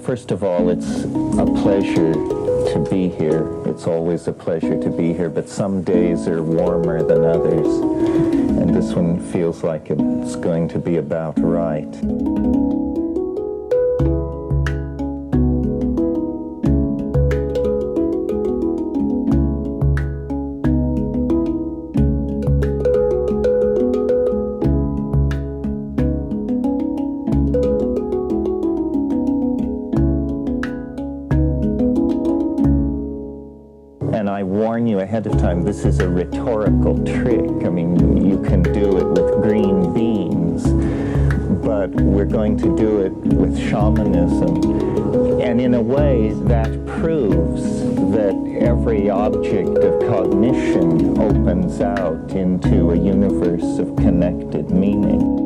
First of all, it's a pleasure to be here. It's always a pleasure to be here, but some days are warmer than others, and this one feels like it's going to be about right. And I warn you ahead of time, this is a rhetorical trick. I mean, you can do it with green beans, but we're going to do it with shamanism. And in a way, that proves that every object of cognition opens out into a universe of connected meaning.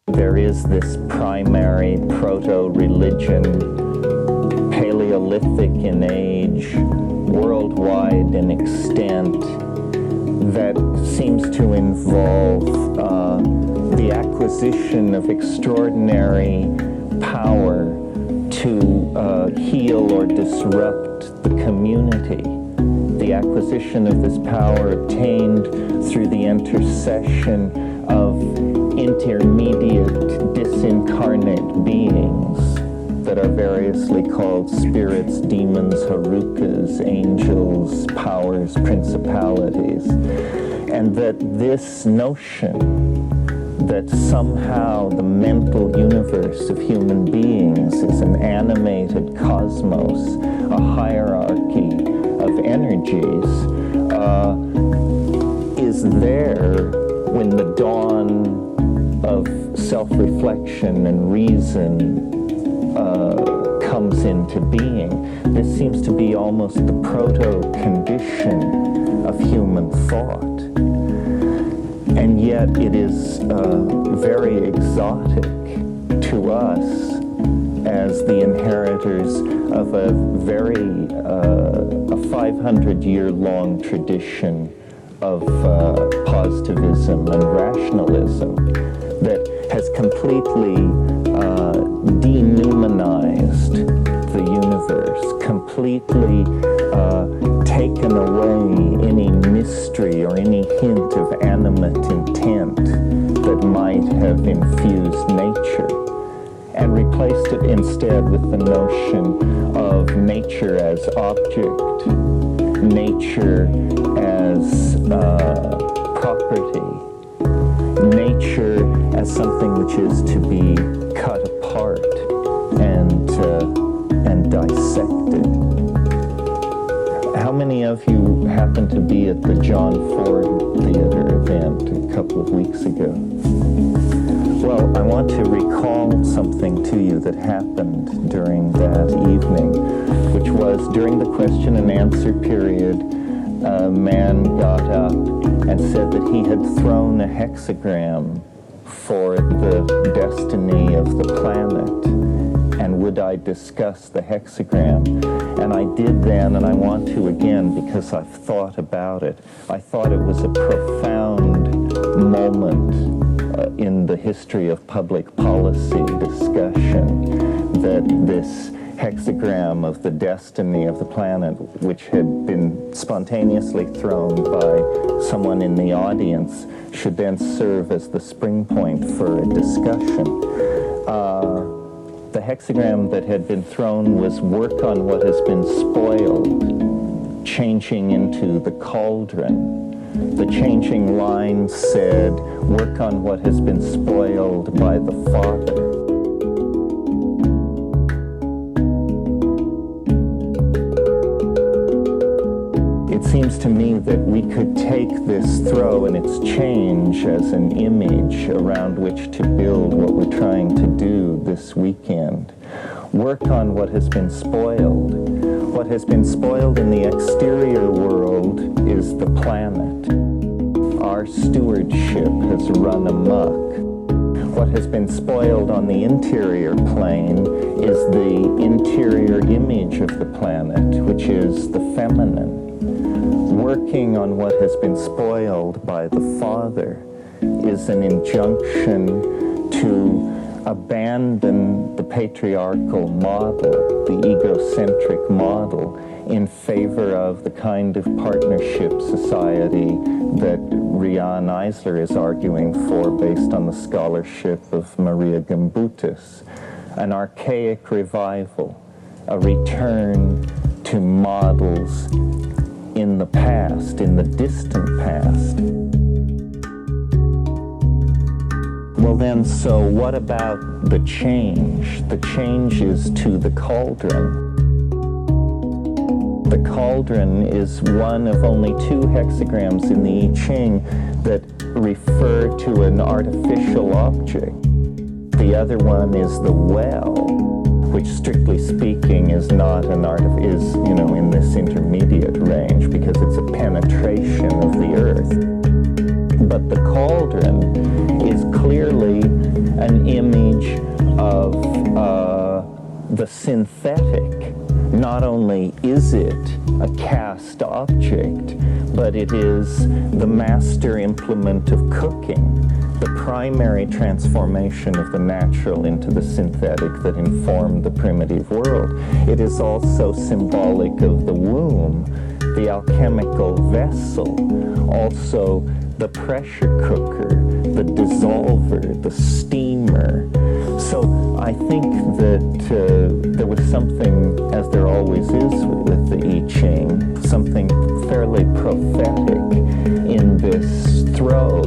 There is this primary proto-religion, Paleolithic in age, worldwide in extent, that seems to involve the acquisition of extraordinary power to heal or disrupt the community. The acquisition of this power obtained through the intercession of intermediate disincarnate beings that are variously called spirits, demons, harukas, angels, powers, principalities, and that this notion that somehow the mental universe of human beings is an animated cosmos, a hierarchy of energies, is there when the dawn of self-reflection and reason comes into being. This seems to be almost the proto-condition of human thought. And yet it is very exotic to us as the inheritors of a very a 500-year-long tradition of positivism and rationalism that has completely denumanized the universe, completely taken away any mystery or any hint of animate intent that might have infused nature, and replaced it instead with the notion of nature as object, nature as property, nature as something which is to be cut apart and dissected. How many of you happened to be at the John Ford Theater event a couple of weeks ago? Well, I want to recall something to you that happened during that evening, which was during the question and answer period, a man got up and said that he had thrown a hexagram for the destiny of the planet, and would I discuss the hexagram? And I did then, and I want to again because I've thought about it. I thought it was a profound moment in the history of public policy discussion, that this hexagram of the destiny of the planet, which had been spontaneously thrown by someone in the audience, should then serve as the spring point for a discussion. The hexagram that had been thrown was work on what has been spoiled, changing into the cauldron. The changing line said, work on what has been spoiled by the Father. It seems to me that we could take this throw and its change as an image around which to build what we're trying to do this weekend. Work on what has been spoiled. What has been spoiled in the exterior world is the planet. our stewardship has run amok. What has been spoiled on the interior plane is the interior image of the planet, which is the feminine. Working on what has been spoiled by the Father is an injunction to abandon the patriarchal model, the egocentric model, in favor of the kind of partnership society that Rian Eisler is arguing for based on the scholarship of Maria Gimbutas. An archaic revival, a return to models in the past, in the distant past. Well then, so what about the change? The change is to the cauldron. The cauldron is one of only 2 hexagrams in the I Ching that refer to an artificial object. The other one is the well, which strictly speaking is not an is in this intermediate range because it's a penetration of the earth. But the cauldron is clearly an image of the synthetic. Not only is it a cast object, but it is the master implement of cooking, the primary transformation of the natural into the synthetic that informed the primitive world. It is also symbolic of the womb, the alchemical vessel, also the pressure cooker, the dissolver, the steamer. So I think that there was something, as there always is with the I Ching, something fairly prophetic in this throw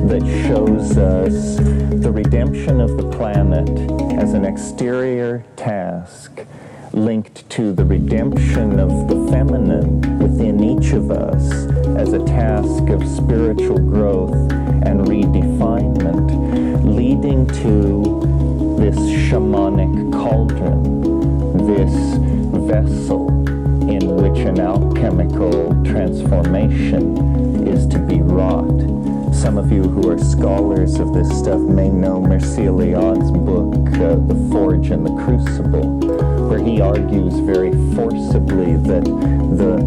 that shows us the redemption of the planet as an exterior task linked to the redemption of the feminine within each of us as a task of spiritual growth and redefinement, leading to this shamanic cauldron, this vessel in which an alchemical transformation is to be wrought. Some of you who are scholars of this stuff may know Mircea Eliade's book, The Forge and the Crucible, where he argues very forcibly that the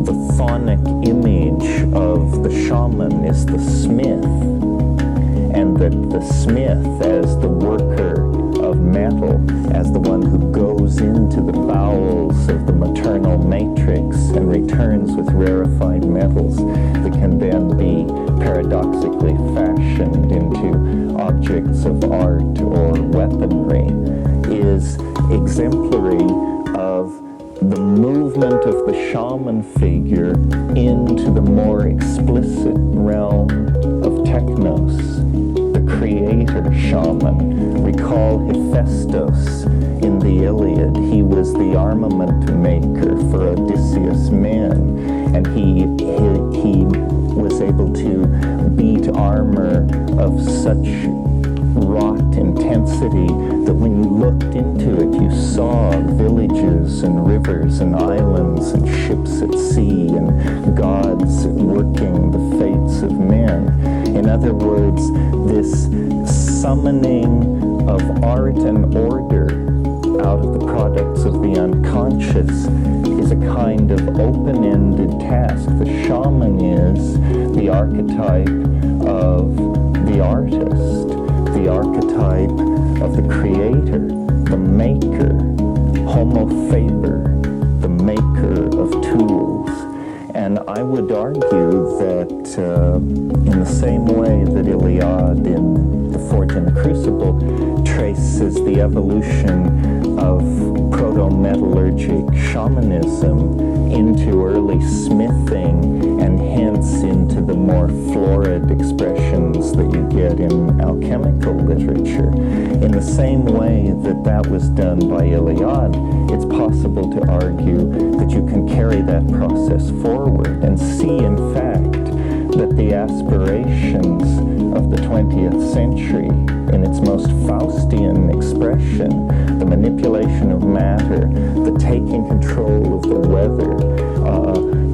chthonic image of the shaman is the smith, and that the smith as the worker of metal, as the one who goes into the bowels of the maternal matrix and returns with rarefied metals that can then be paradoxically fashioned into objects of art or weaponry, is exemplary of the movement of the shaman figure into the more explicit realm of technos, the creator shaman. Recall Hephaestus in the Iliad. He was the armament maker for Odysseus' men, and he was able to beat armor of such wrought intensity that when you looked into it, you saw villages and rivers and islands and ships at sea and gods working the fates of men. In other words, this summoning of art and order out of the products of the unconscious is a kind of open-ended task. The shaman is the archetype of the artist, the archetype of the creator, the maker, homo faber, the maker of tools. And I would argue that in the same way that Iliad in The Forge and the Crucible traces the evolution of proto-metallurgic shamanism into early smithing and hence into the more florid expressions that you get in alchemical literature. In the same way that that was done by Iliad, it's possible to argue that you can carry that process forward and see, in fact, that the aspirations of the 20th century in its most Faustian expression, the manipulation of matter, the taking control of the weather,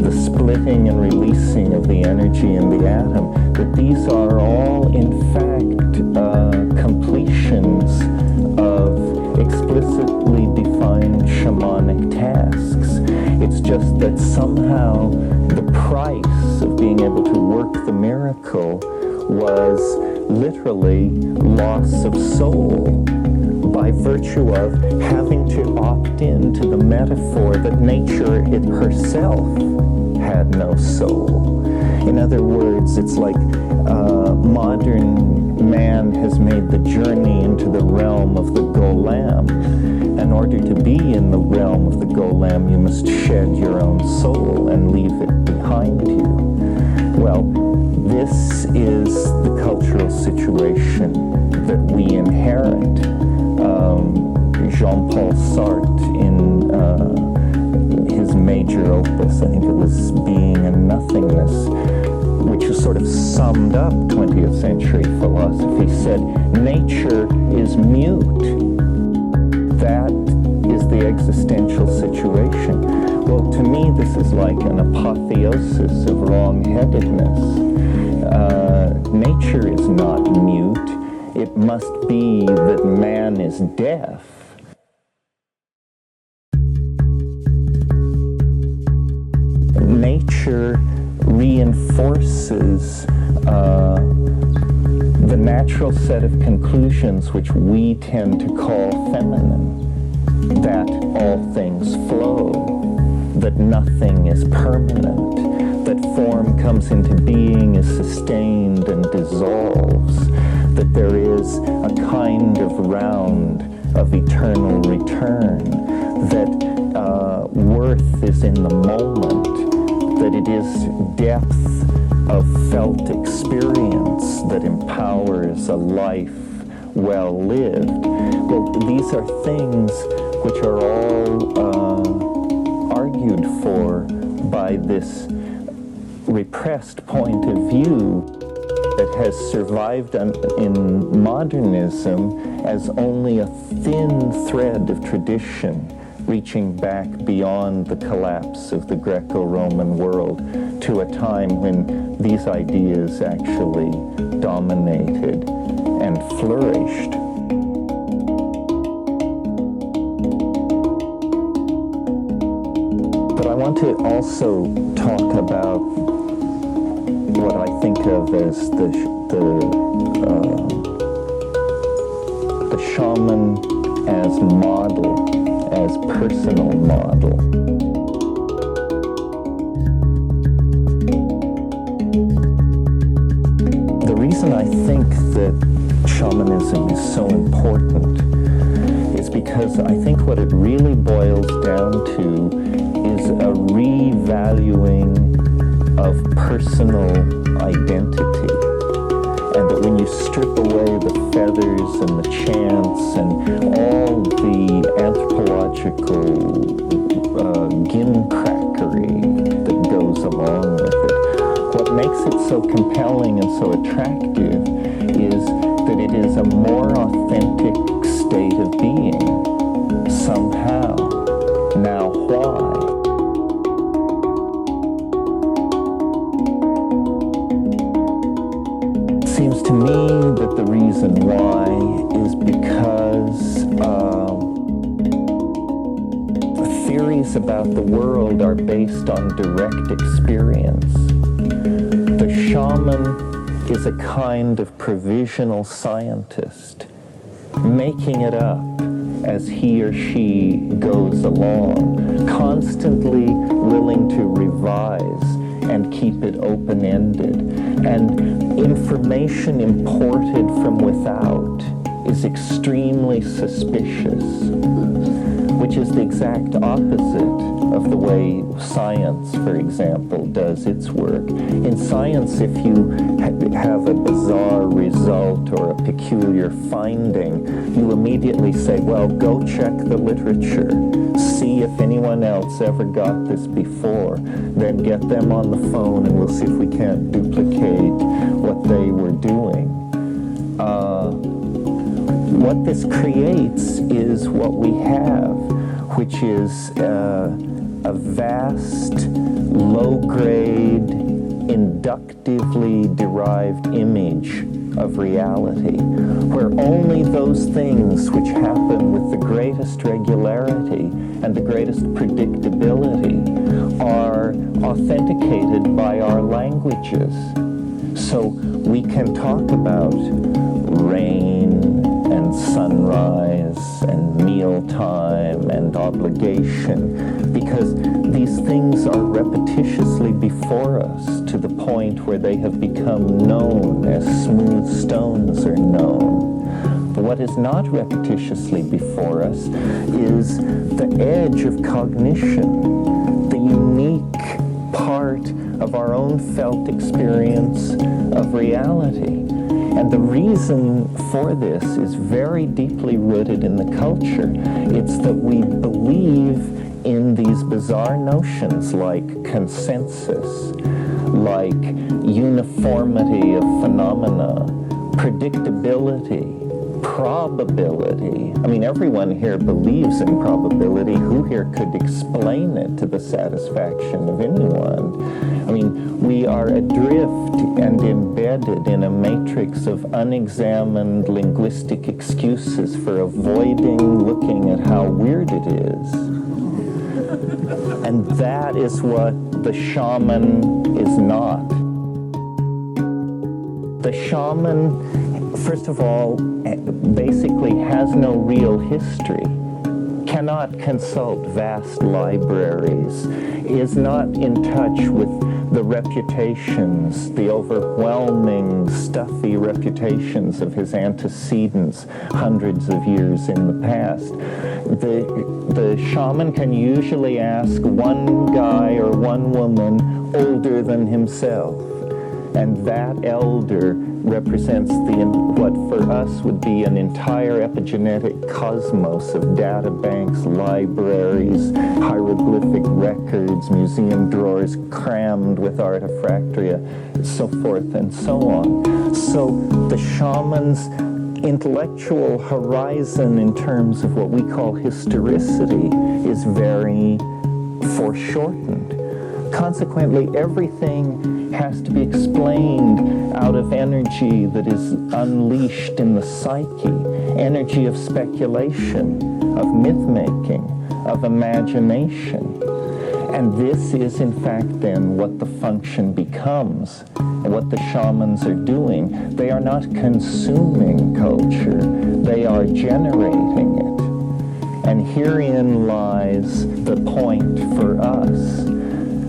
the split splitting and releasing of the energy in the atom, that these are all, in fact, completions of explicitly defined shamanic tasks. It's just that somehow the price of being able to work the miracle was literally loss of soul, by virtue of having to opt into the metaphor that nature it herself had no soul. In other words, it's like modern man has made the journey into the realm of the golem. In order to be in the realm of the golem, you must shed your own soul and leave it behind you. Well, this is the cultural situation that we inherit. Jean-Paul Sartre, in his major opus, I think it was Being and Nothingness, which is sort of summed up 20th century philosophy, said, nature is mute. That is the existential situation. Well, to me, this is like an apotheosis of wrong-headedness. Nature is not mute. It must be that man is deaf. Nature reinforces the natural set of conclusions which we tend to call feminine, that all things flow, that nothing is permanent, that form comes into being, is sustained and dissolves, that there is a kind of round of eternal return, that worth is in the moment, that it is depth of felt experience that empowers a life well lived. Well, these are things which are all argued for by this repressed point of view that has survived in modernism as only a thin thread of tradition reaching back beyond the collapse of the Greco-Roman world to a time when these ideas actually dominated and flourished. But I want to also talk about what I think of as the shaman as model, as personal model. The reason I think that shamanism is so important is because I think what it really boils down to is a revaluing of personal identity. And that when you strip away the feathers and the chants and all the anthropological gimcrackery that goes along with it, what makes it so compelling and so attractive is that it is a more authentic state of being, somehow. Now, why? Seems to me that the reason why is because theories about the world are based on direct experience. The shaman is a kind of provisional scientist, making it up as he or she goes along, constantly willing to revise and keep it open-ended. And information imported from without is extremely suspicious, which is the exact opposite of the way science, for example, does its work. In science, if you have a bizarre result or a peculiar finding, you immediately say, well, go check the literature. See if anyone else ever got this before. Then get them on the phone and we'll see if we can't duplicate what they were doing. What this creates is what we have, which is a vast low-grade, inductively derived image of reality, where only those things which happen with the greatest regularity and the greatest predictability are authenticated by our languages. So we can talk about rain and sunrise and mealtime and obligation, because these things are repetitiously before us to the point where they have become known as smooth stones are known. But what is not repetitiously before us is the edge of cognition, the unique part of our own felt experience of reality. And the reason for this is very deeply rooted in the culture. It's that we believe in these bizarre notions like consensus, like uniformity of phenomena, predictability, probability. I mean, everyone here believes in probability. Who here could explain it to the satisfaction of anyone? I mean, we are adrift and embedded in a matrix of unexamined linguistic excuses for avoiding looking at how weird it is. And that is what the shaman is not. The shaman, first of all, basically has no real history, cannot consult vast libraries, is not in touch with the reputations, the overwhelming, stuffy reputations of his antecedents hundreds of years in the past. The shaman can usually ask one guy or one woman older than himself, and that elder represents what for us would be an entire epigenetic cosmos of data banks, libraries, hieroglyphic records, museum drawers crammed with artifactoria, so forth and so on. So the shaman's intellectual horizon in terms of what we call historicity is very foreshortened. Consequently, everything has to be explained out of energy that is unleashed in the psyche, energy of speculation, of myth-making, of imagination. And this is, in fact, then what the function becomes, and what the shamans are doing. They are not consuming culture, they are generating it. And herein lies the point for us.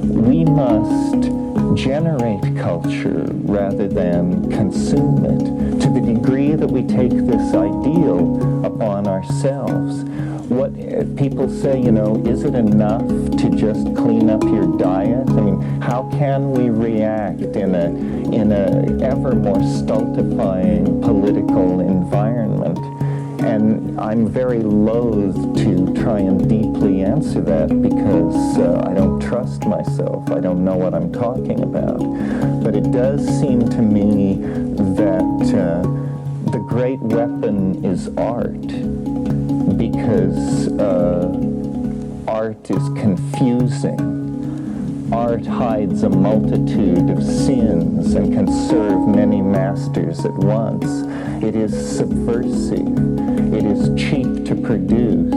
We must generate culture rather than consume it, to the degree that we take this ideal upon ourselves. What people say, you know, is it enough to just clean up your diet? I mean, how can we react in a ever more stultifying political environment? And I'm very loath to try and deeply answer that because I don't trust myself. I don't know what I'm talking about. But it does seem to me that the great weapon is art, because art is confusing. Art hides a multitude of sins and can serve many masters at once. It is subversive. It is cheap to produce.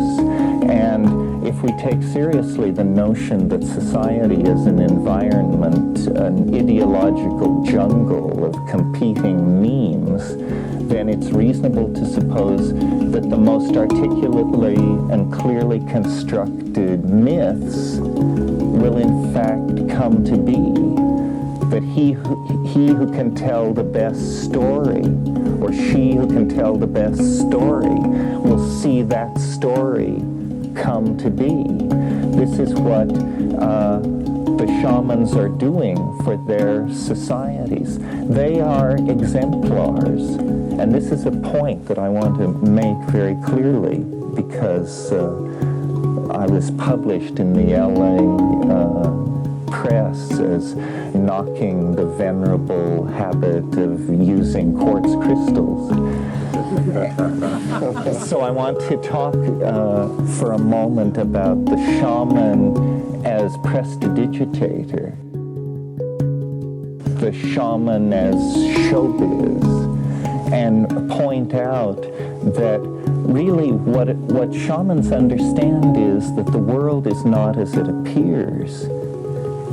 And if we take seriously the notion that society is an environment, an ideological jungle of competing memes, then it's reasonable to suppose that the most articulately and clearly constructed myths will in fact come to be. That he who can tell the best story, or she who can tell the best story, will see that story come to be. This is what the shamans are doing for their societies. They are exemplars. And this is a point that I want to make very clearly, because I was published in the LA press as knocking the venerable habit of using quartz crystals. So I want to talk for a moment about the shaman as prestidigitator, the shaman as showbiz, and point out that really what shamans understand is that the world is not as it appears.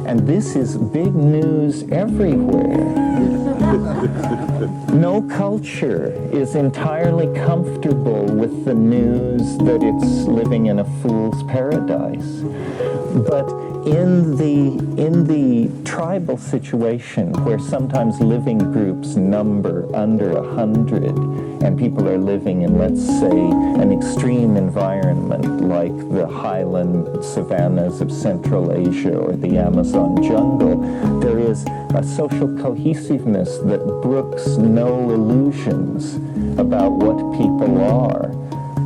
And this is big news everywhere. No culture is entirely comfortable with the news that it's living in a fool's paradise. But in the tribal situation, where sometimes living groups number under 100, and people are living in, let's say, an extreme environment like the highland savannas of Central Asia or the Amazon jungle, there is a social cohesiveness that brooks no illusions about what people are.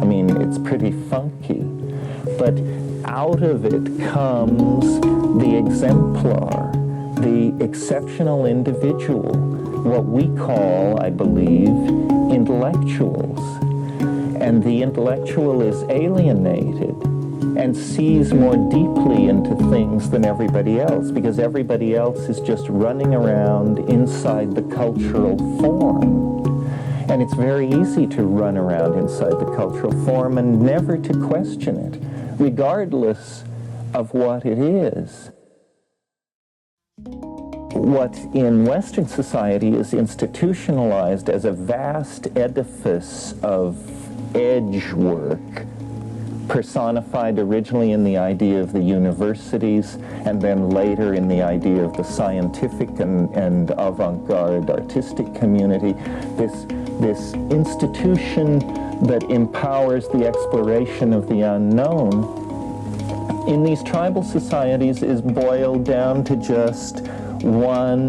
I mean, it's pretty funky. But out of it comes the exemplar, the exceptional individual, what we call, I believe, intellectuals. And the intellectual is alienated and sees more deeply into things than everybody else, because everybody else is just running around inside the cultural form. And it's very easy to run around inside the cultural form and never to question it, regardless of what it is. What in Western society is institutionalized as a vast edifice of edge work, personified originally in the idea of the universities and then later in the idea of the scientific and avant-garde artistic community, this institution that empowers the exploration of the unknown, in these tribal societies is boiled down to just one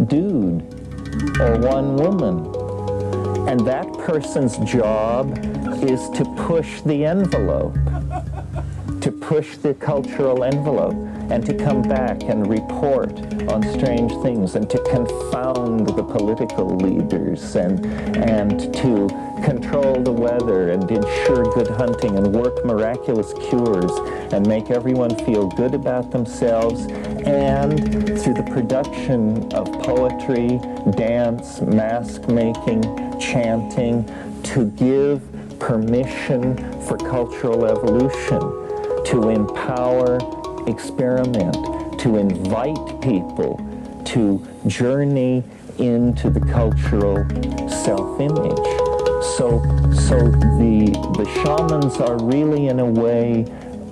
dude or one woman. And that person's job is to push the envelope, to push the cultural envelope, and to come back and report on strange things, and to confound the political leaders, and to control the weather, and ensure good hunting, and work miraculous cures, and make everyone feel good about themselves, and through the production of poetry, dance, mask making, chanting, to give permission for cultural evolution, to empower experiment, to invite people to journey into the cultural self-image. So the shamans are really, in a way,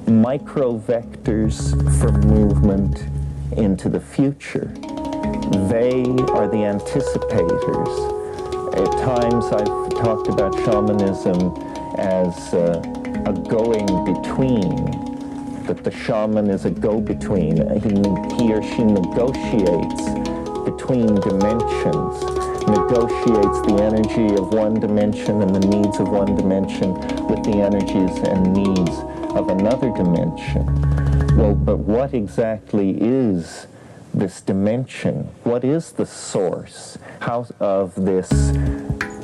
micro-vectors for movement into the future. They are the anticipators. At times I've talked about shamanism as a going-between, that the shaman is a go-between. He or she negotiates between dimensions, negotiates the energy of one dimension and the needs of one dimension with the energies and needs of another dimension. Well, but what exactly is this dimension? What is the source of this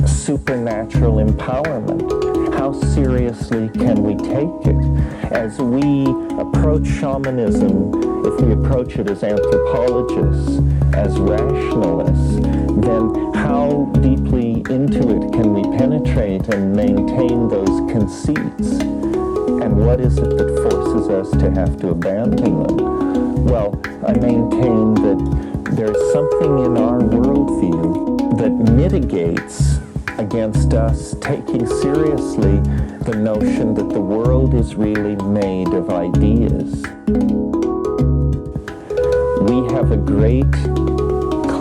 supernatural empowerment? How seriously can we take it? As we approach shamanism, if we approach it as anthropologists, as rationalists, then how deeply into it can we penetrate and maintain those conceits? And what is it that forces us to have to abandon them? Well, I maintain that there's something in our worldview that mitigates against us taking seriously the notion that the world is really made of ideas. We have a great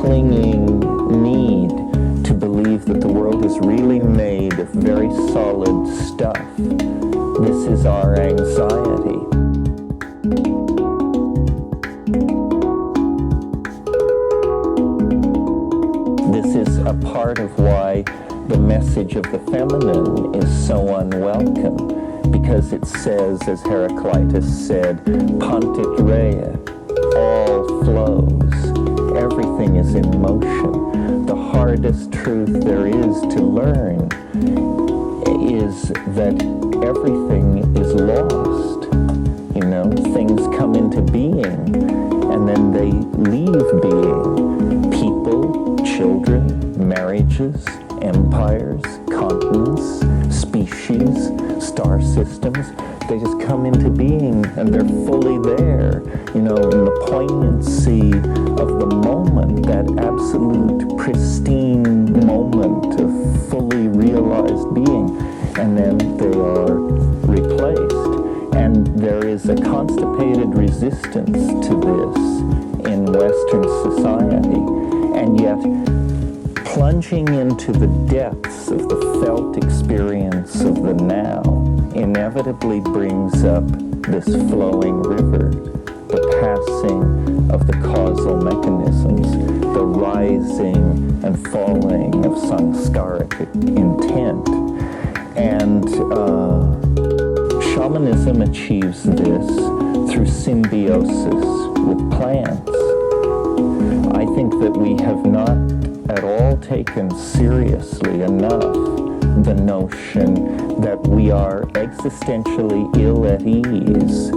clinging need to believe that the world is really made of very solid stuff. This is our anxiety. This is a part of why the message of the feminine is so unwelcome, because it says, as Heraclitus said, Pontit rea, all flows, everything is in motion. The hardest truth there is to learn is that everything is lost, they leave being. People, children, marriages, empires, continents, species, star systems. They just come into being and they're fully there, in the poignancy of the moment, that absolute pristine moment of fully realized being. And then they are replaced. And there is a constipated resistance to this in Western society. And yet, plunging into the depths of the felt experience of the now inevitably brings up this flowing river, the passing of the causal mechanisms, the rising and falling of samskaric intent. And shamanism achieves this through symbiosis with plants. I think that we have not at all taken seriously enough the notion that we are existentially ill at ease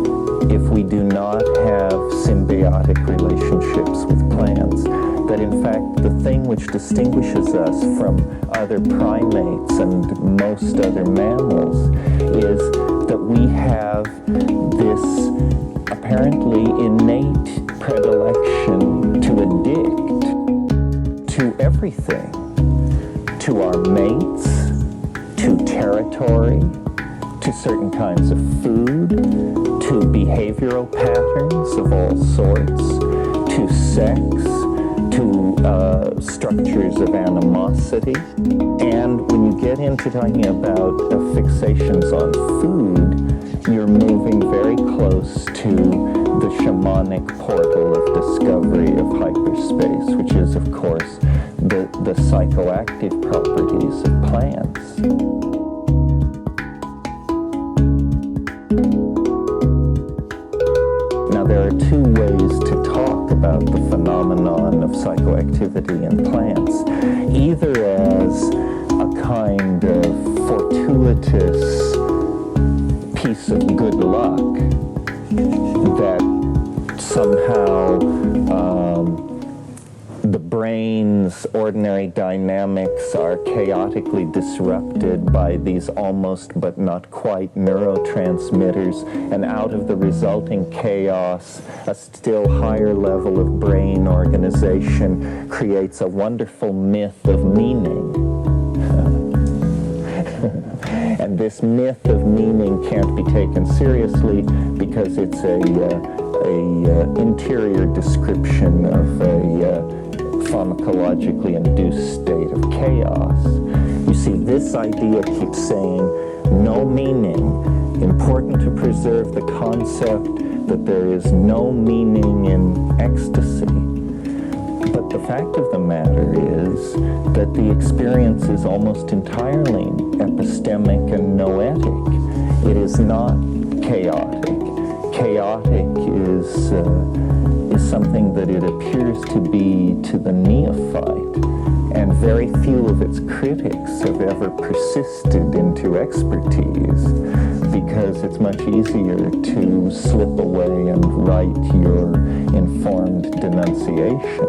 if we do not have symbiotic relationships with plants. That in fact the thing which distinguishes us from other primates and most other mammals is that we have this apparently innate predilection to addict to everything, to our mates, to territory, to certain kinds of food, to behavioral patterns of all sorts, to sex, to structures of animosity. And when you get into talking about fixations on food, you're moving very close to the shamanic portal of discovery of hyperspace, which is, of course, the psychoactive properties of plants. Now, there are two ways to talk about the phenomenon of psychoactivity in plants, either as a kind of fortuitous piece of good luck that somehow the brain's ordinary dynamics are chaotically disrupted by these almost but not quite neurotransmitters, and out of the resulting chaos, a still higher level of brain organization creates a wonderful myth of meaning. And this myth of meaning can't be taken seriously because it's a interior description of a pharmacologically induced state of chaos. You see, this idea keeps saying no meaning. Important to preserve the concept that there is no meaning in ecstasy. But the fact of the matter is that the experience is almost entirely epistemic and noetic. It is not chaotic. Chaotic is something that it appears to be to the neophyte, and very few of its critics have ever persisted into expertise because it's much easier to slip away and write your informed denunciation.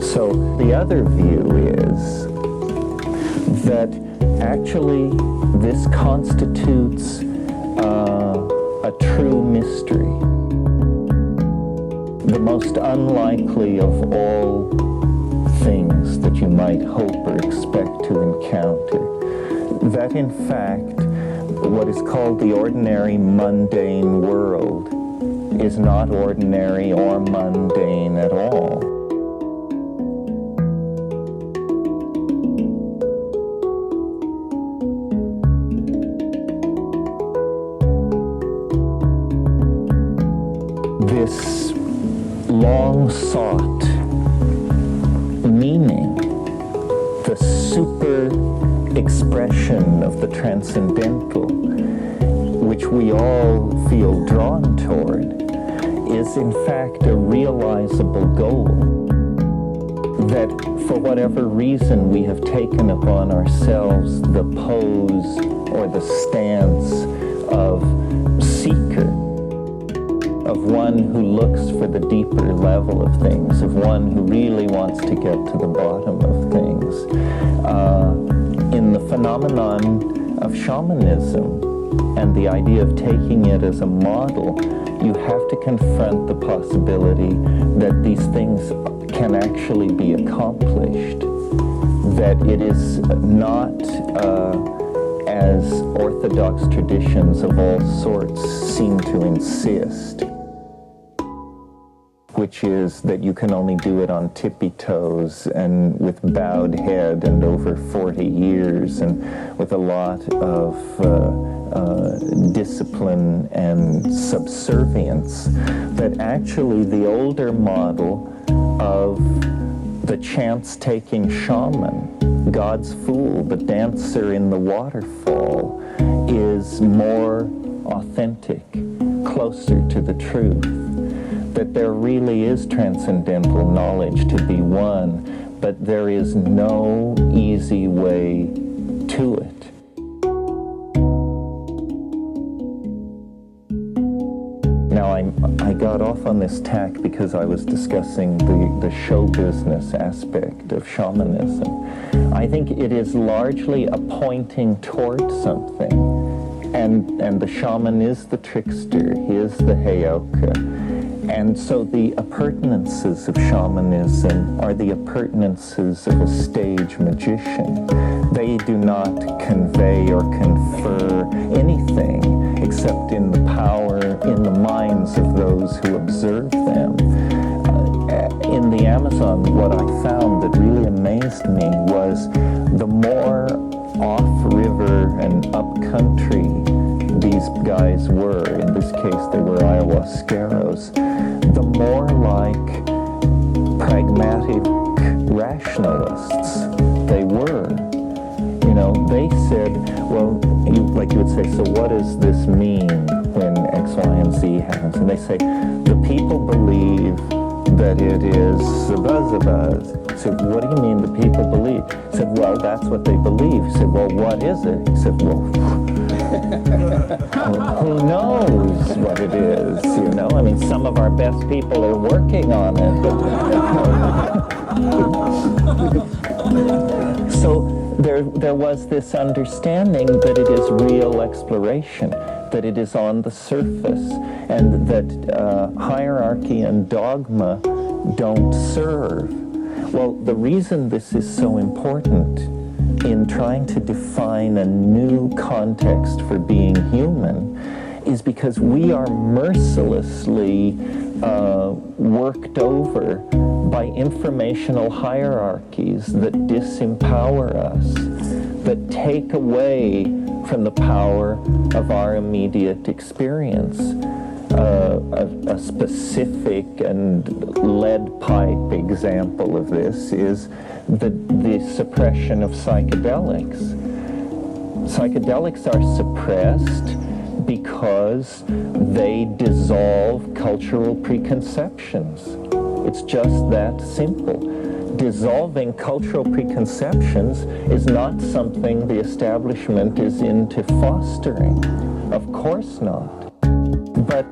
So the other view is that actually this constitutes a true mystery, the most unlikely of all things that you might hope or expect to encounter. That in fact, what is called the ordinary mundane world is not ordinary or mundane at all. This long-sought meaning, the super expression of the transcendental, which we all feel drawn toward, is in fact a realizable goal that for whatever reason we have taken upon ourselves the pose or the stance of seeker, of one who looks for the deeper level of things, of one who really wants to get to the bottom of things. In the phenomenon of shamanism and the idea of taking it as a model, you have to confront the possibility that these things can actually be accomplished, that it is not as orthodox traditions of all sorts seem to insist, which is that you can only do it on tippy toes and with bowed head and over 40 years and with a lot of discipline and subservience, that actually the older model of the chance-taking shaman, God's fool, the dancer in the waterfall, is more authentic, closer to the truth, that there really is transcendental knowledge to be won, but there is no easy way to it. Now, I got off on this tack because I was discussing the show business aspect of shamanism. I think it is largely a pointing towards something, and the shaman is the trickster, he is the heyoka. And so the appurtenances of shamanism are the appurtenances of a stage magician. They do not convey or confer anything except in the power in the minds of those who observe them. In the Amazon, what I found that really amazed me was the more off-river and up-country these guys were, in this case they were ayahuasqueros, the more like pragmatic rationalists they were. You know, they said, well, you would say, so what does this mean when X, Y, and Z happens? And they say, the people believe that it is a buzz. He said, what do you mean the people believe? He said, well, that's what they believe. He said, well, what is it? He said, well, who knows what it is, you know? I mean, some of our best people are working on it. So there was this understanding that it is real exploration, that it is on the surface, and that hierarchy and dogma don't serve. Well, the reason this is so important in trying to define a new context for being human is because we are mercilessly worked over by informational hierarchies that disempower us, that take away from the power of our immediate experience. A specific and lead pipe example of this is the suppression of psychedelics. Psychedelics are suppressed because they dissolve cultural preconceptions. It's just that simple. Dissolving cultural preconceptions is not something the establishment is into fostering. Of course not. But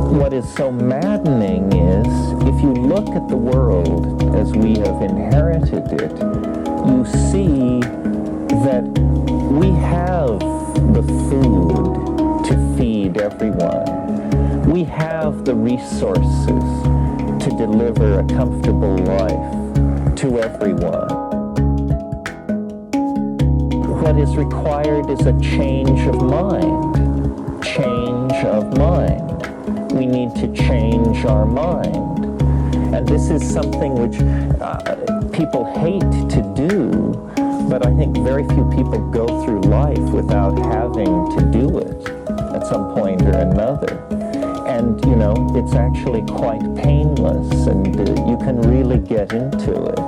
what is so maddening is, if you look at the world as we have inherited it, you see that we have the food to feed everyone. We have the resources to deliver a comfortable life to everyone. What is required is a change of mind. Change of mind. We need to change our mind. And this is something which people hate to do, but I think very few people go through life without having to do it at some point or another. And, you know, it's actually quite painless, and you can really get into it.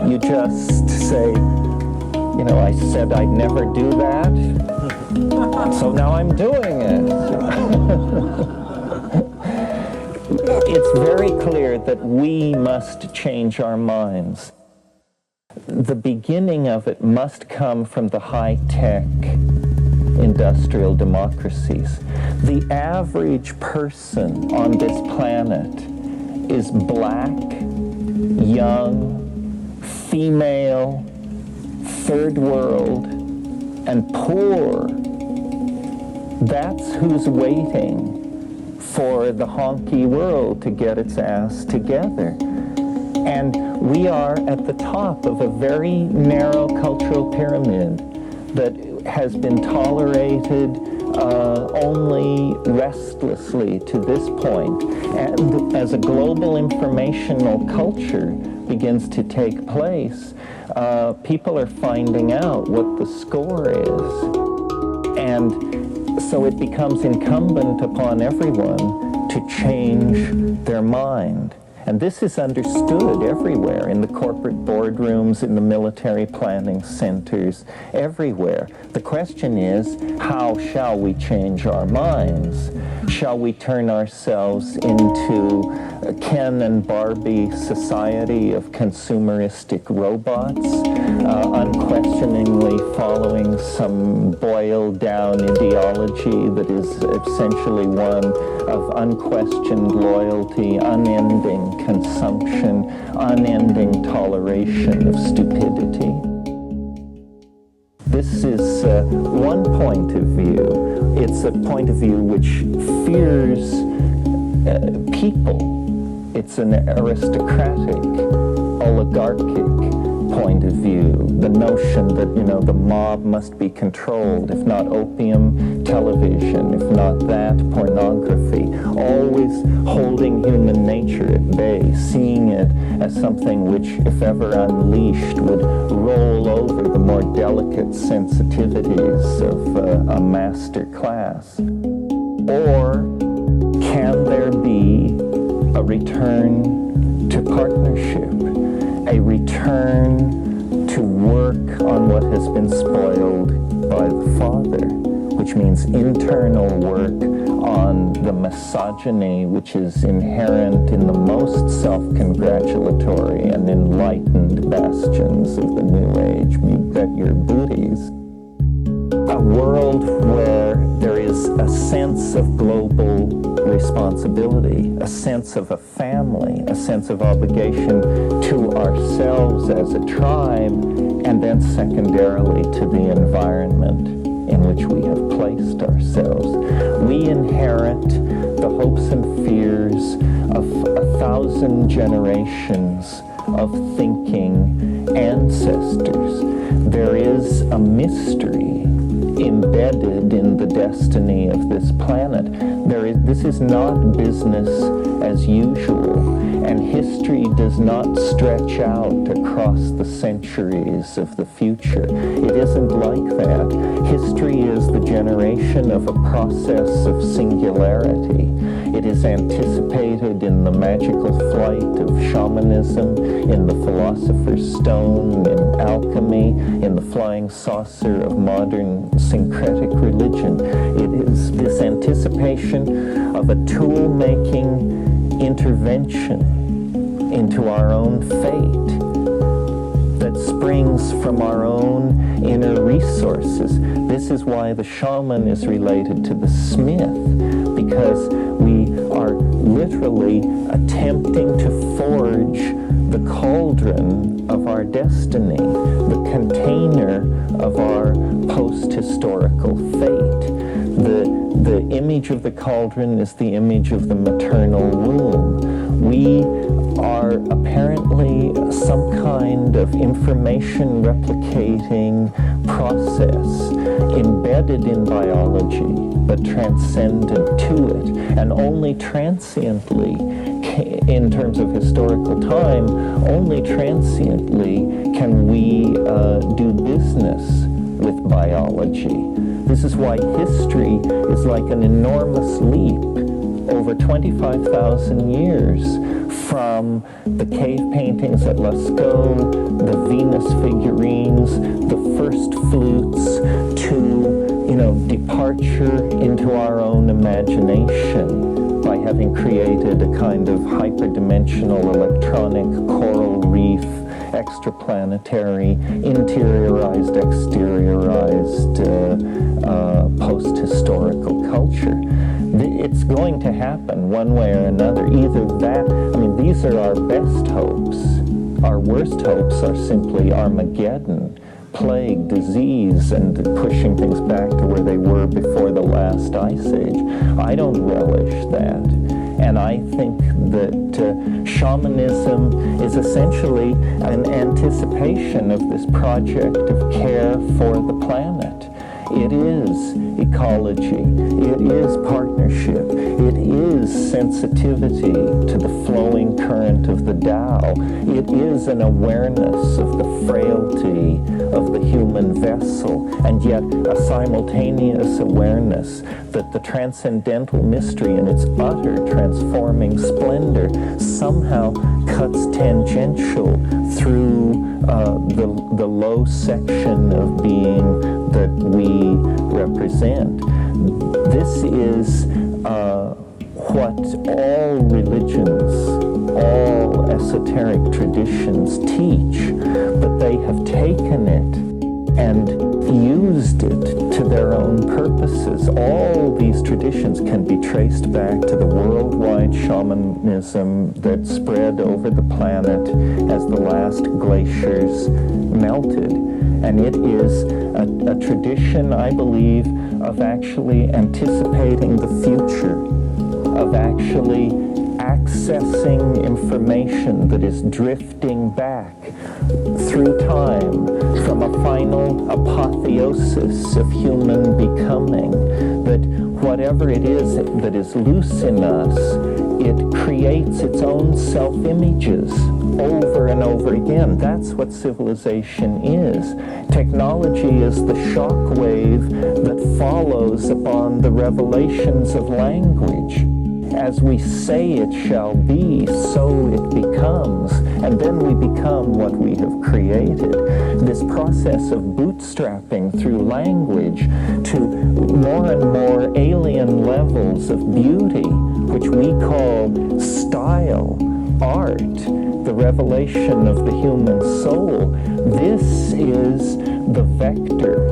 You just say, you know, I said I'd never do that, so now I'm doing it. It's very clear that we must change our minds. The beginning of it must come from the high-tech industrial democracies. The average person on this planet is black, young, female, third world, and poor. That's who's waiting for the honky world to get its ass together. And we are at the top of a very narrow cultural pyramid that has been tolerated only restlessly to this point. And as a global informational culture begins to take place, people are finding out what the score is. And so it becomes incumbent upon everyone to change their mind. And this is understood everywhere, in the corporate boardrooms, in the military planning centers, everywhere. The question is, how shall we change our minds? Shall we turn ourselves into a Ken and Barbie society of consumeristic robots, unquestioningly following some boiled down ideology that is essentially one of unquestioned loyalty, unending consumption, unending toleration of stupidity? This is one point of view. It's a point of view which fears people. It's an aristocratic, oligarchic point of view. The notion that, the mob must be controlled, if not opium, television, if not that, pornography. Always holding human nature at bay, seeing it as something which, if ever unleashed, would roll over the more delicate sensitivities of a master class. Or can there be a return to partnership, a return to work on what has been spoiled by the father, which means internal work on the misogyny which is inherent in the most self-congratulatory and enlightened bastions of the New Age, you bet your booties. A world where there is a sense of global responsibility, a sense of a family, a sense of obligation to ourselves as a tribe, and then secondarily to the environment in which we have placed ourselves. We inherit the hopes and fears of 1,000 generations of thinking ancestors. There is a mystery embedded in the destiny of this planet. This is not business as usual, and history does not stretch out across the centuries of the future. It isn't like that. History is the generation of a process of singularity. It is anticipated in the magical flight of shamanism, in the philosopher's stone, in alchemy, in the flying saucer of modern syncretic religion. It is this anticipation of a tool-making intervention into our own fate that springs from our own inner resources. This is why the shaman is related to the smith, because we are literally attempting to forge the cauldron of our destiny, the container of our post-historical fate. The image of the cauldron is the image of the maternal womb. We are apparently some kind of information replicating process embedded in biology, but transcendent to it, and only transiently, in terms of historical time, only transiently can we do business with biology. This is why history is like an enormous leap over 25,000 years from the cave paintings at Lascaux, the Venus figurines, the first flutes, to, departure into our own imagination by having created a kind of hyperdimensional electronic coral reef extraplanetary, interiorized, exteriorized, post-historical culture. It's going to happen one way or another. Either that, I mean, these are our best hopes. Our worst hopes are simply Armageddon, plague, disease, and pushing things back to where they were before the last ice age. I don't relish that. And I think that shamanism is essentially an anticipation of this project of care for the planet. It is ecology, it is partnership, it is sensitivity to the flowing current of the Tao. It is an awareness of the frailty of the human vessel, and yet a simultaneous awareness that the transcendental mystery in its utter transforming splendor somehow cuts tangential through the low section of being that we represent. This is what all religions, all esoteric traditions teach, but they have taken it and used it to their own purposes. All these traditions can be traced back to the worldwide shamanism that spread over the planet as the last glaciers melted. And it is a tradition, I believe, of actually anticipating the future, of actually accessing information that is drifting back through time from a final apotheosis of human becoming, that whatever it is that is loose in us, it creates its own self-images over and over again. That's what civilization is. Technology is the shock wave that follows upon the revelations of language. As we say it shall be, so it becomes, and then we become what we have created. This process of bootstrapping through language to more and more alien levels of beauty, which we call style, art, the revelation of the human soul. This is the vector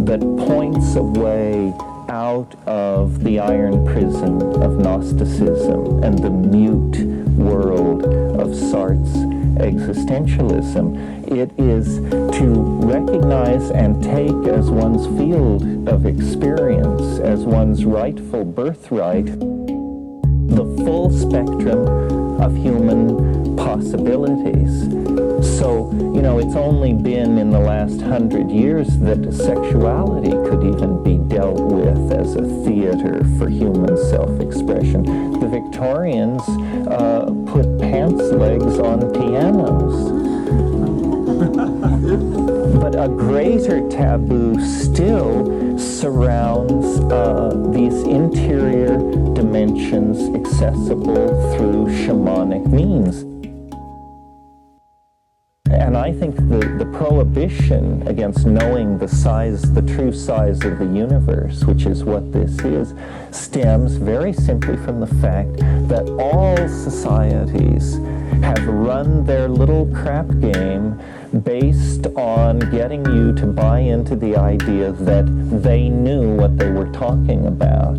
that points a way out of the iron prison of Gnosticism and the mute world of Sartre's existentialism. It is to recognize and take as one's field of experience, as one's rightful birthright, the full spectrum of human possibilities. So, you know, it's only been in the last 100 years that sexuality could even be dealt with as a theater for human self-expression. The Victorians put pants legs on pianos. But a greater taboo still surrounds these interior dimensions accessible through shamanic means. And I think the prohibition against knowing the true size of the universe, which is what this is, stems very simply from the fact that all societies have run their little crap game based on getting you to buy into the idea that they knew what they were talking about.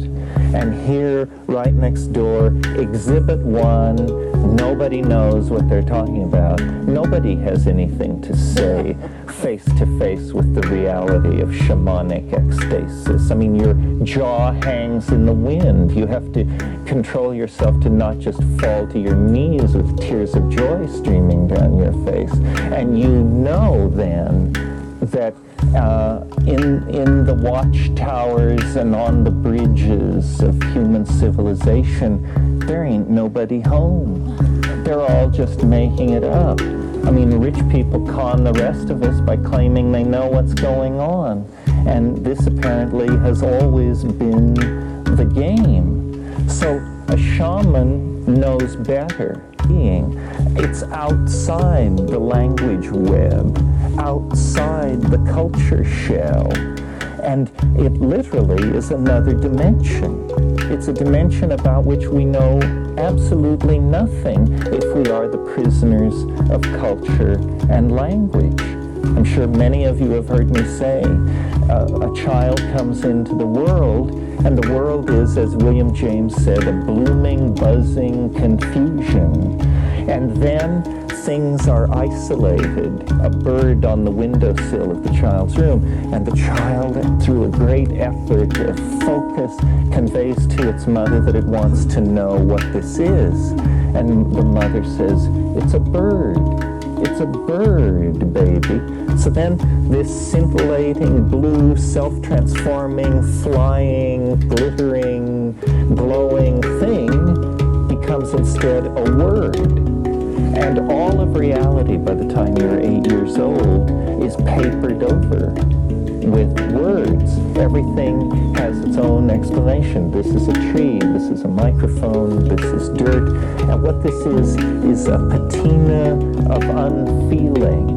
And here, right next door, Exhibit 1, nobody knows what they're talking about. Nobody has anything to say face to face with the reality of shamanic ecstasis. I mean, your jaw hangs in the wind. You have to control yourself to not just fall to your knees with tears of joy streaming down your face. And you know then that in the watchtowers and on the bridges of human civilization, there ain't nobody home. They're all just making it up. I mean, rich people con the rest of us by claiming they know what's going on. And this apparently has always been the game. So a shaman knows better. It's outside the language web, outside the culture shell, and it literally is another dimension. it's a dimension about which we know absolutely nothing if we are the prisoners of culture and language. I'm sure many of you have heard me say, a child comes into the world, and the world is, as William James said, a blooming, buzzing confusion. And then things are isolated, a bird on the windowsill of the child's room, and the child, through a great effort of focus, conveys to its mother that it wants to know what this is. And the mother says, "It's a bird. It's a bird, baby." So then this scintillating, blue, self-transforming, flying, glittering, glowing thing becomes instead a word. And all of reality, by the time you're 8 years old, is papered over with words. Everything has its own explanation. This is a tree, this is a microphone, this is dirt. And what this is a patina of unfeeling,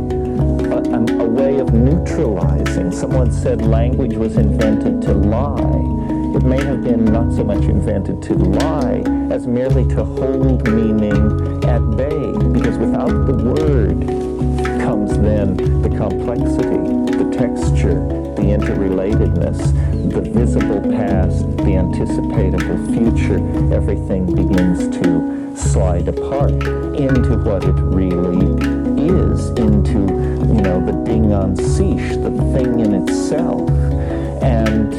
a way of neutralizing. Someone said language was invented to lie. It may have been not so much invented to lie as merely to hold meaning at bay, because without the word comes then the complexity, the texture, the interrelatedness, the visible past, the anticipatable future. Everything begins to slide apart into what it really is, into, the ding on siche, the thing in itself. And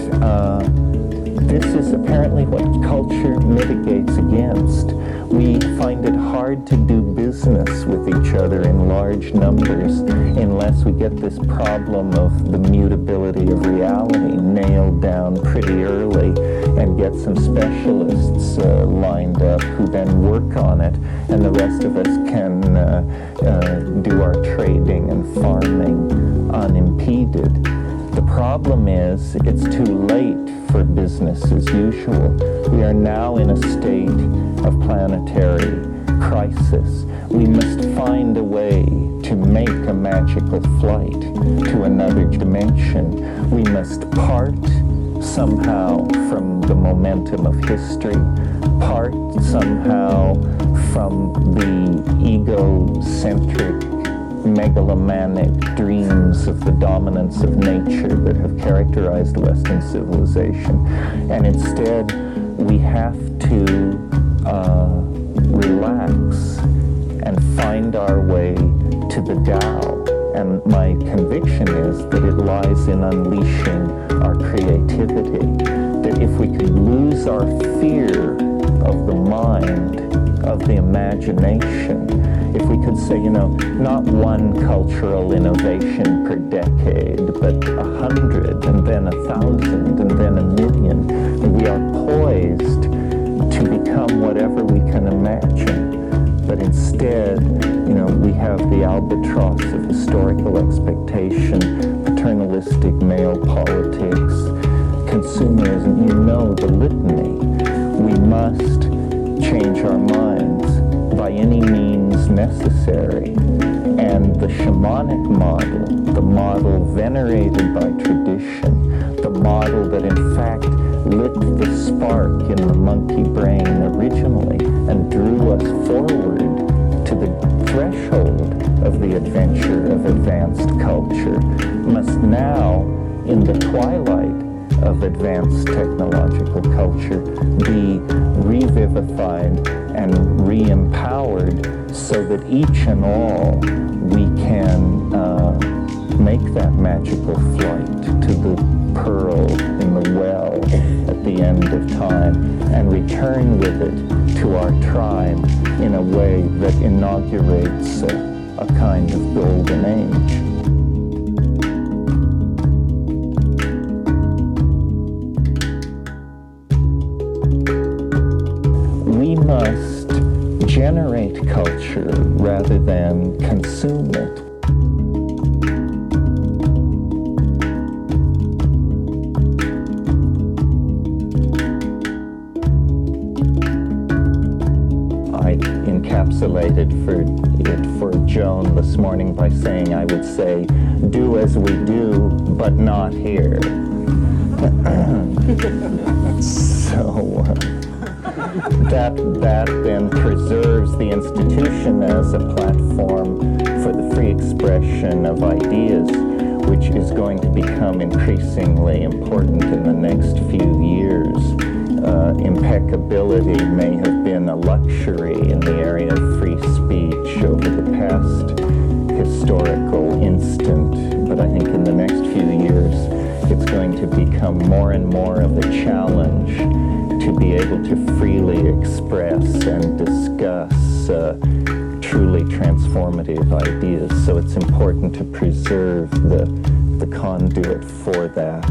this is apparently what culture mitigates against. We find it hard to do business with each other in large numbers unless we get this problem of the mutability of reality nailed down pretty early and get some specialists lined up who then work on it, and the rest of us can do our trading and farming unimpeded. The problem is it's too late for business as usual. We are now in a state of planetary crisis. We must find a way to make a magical flight to another dimension. We must part somehow from the momentum of history, part somehow from the egocentric, megalomanic dreams of the dominance of nature that have characterized Western civilization. And instead, we have to relax and find our way to the Tao. And my conviction is that it lies in unleashing our creativity. That if we could lose our fear of the mind, of the imagination, if we could say, not one cultural innovation per decade, but 100, and then 1,000, and then 1,000,000, we are poised to become whatever we can imagine. But instead, we have the albatross of historical expectation, paternalistic male politics, consumerism, the litany. We must change our minds by any means necessary. And the shamanic model, the model venerated by tradition, the model that in fact lit the spark in the monkey brain originally and drew us forward to the threshold of the adventure of advanced culture, must now, in the twilight of advanced technological culture, be revivified and re-empowered so that each and all we can make that magical flight to the pearl in the well at the end of time and return with it to our tribe in a way that inaugurates a kind of golden age. We must generate culture rather than consume it. I encapsulated for Joan this morning by saying, I would say, do as we do, but not here. So That then preserves the institution as a platform for the free expression of ideas, which is going to become increasingly important in the next few years. Impeccability may have been a luxury in the area of free speech over the past historical instant, but I think in the next few years it's going to become more and more of a challenge to be able to freely express and discuss truly transformative ideas. So it's important to preserve the conduit for that.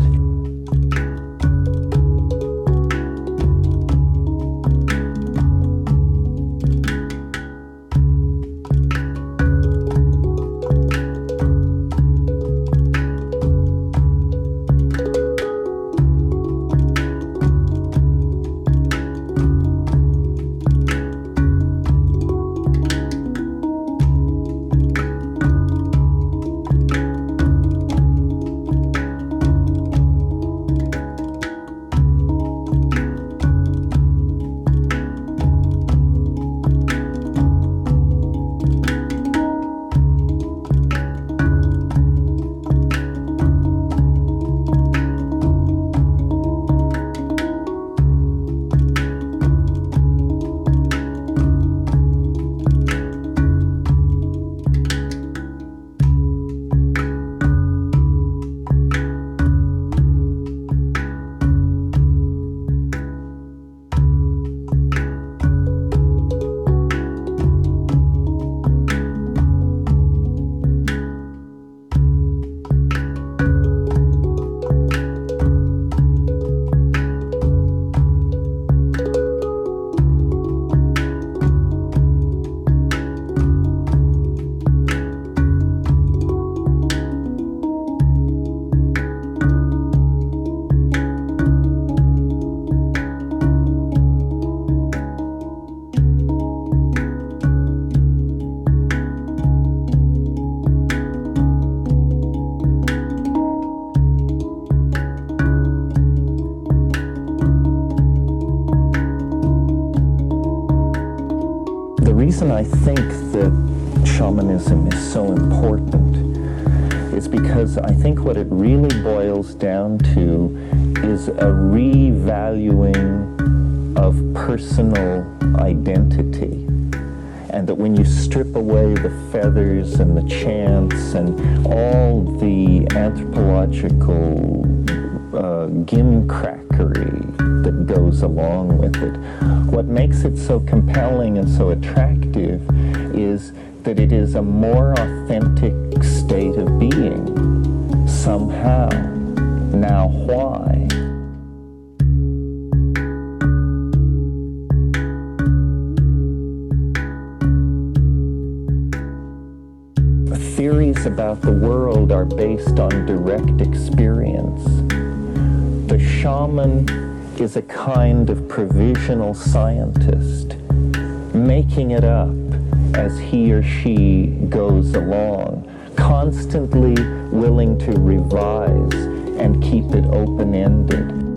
The reason I think that shamanism is so important is because I think what it really boils down to is a revaluing of personal identity. And that when you strip away the feathers and the chants and all the anthropological gimcrackery that goes along with it, what makes it so compelling and so attractive is that it is a more authentic state of being, somehow. Now, why? Theories about the world are based on direct experience. The shaman is a kind of provisional scientist, making it up as he or she goes along, constantly willing to revise and keep it open-ended.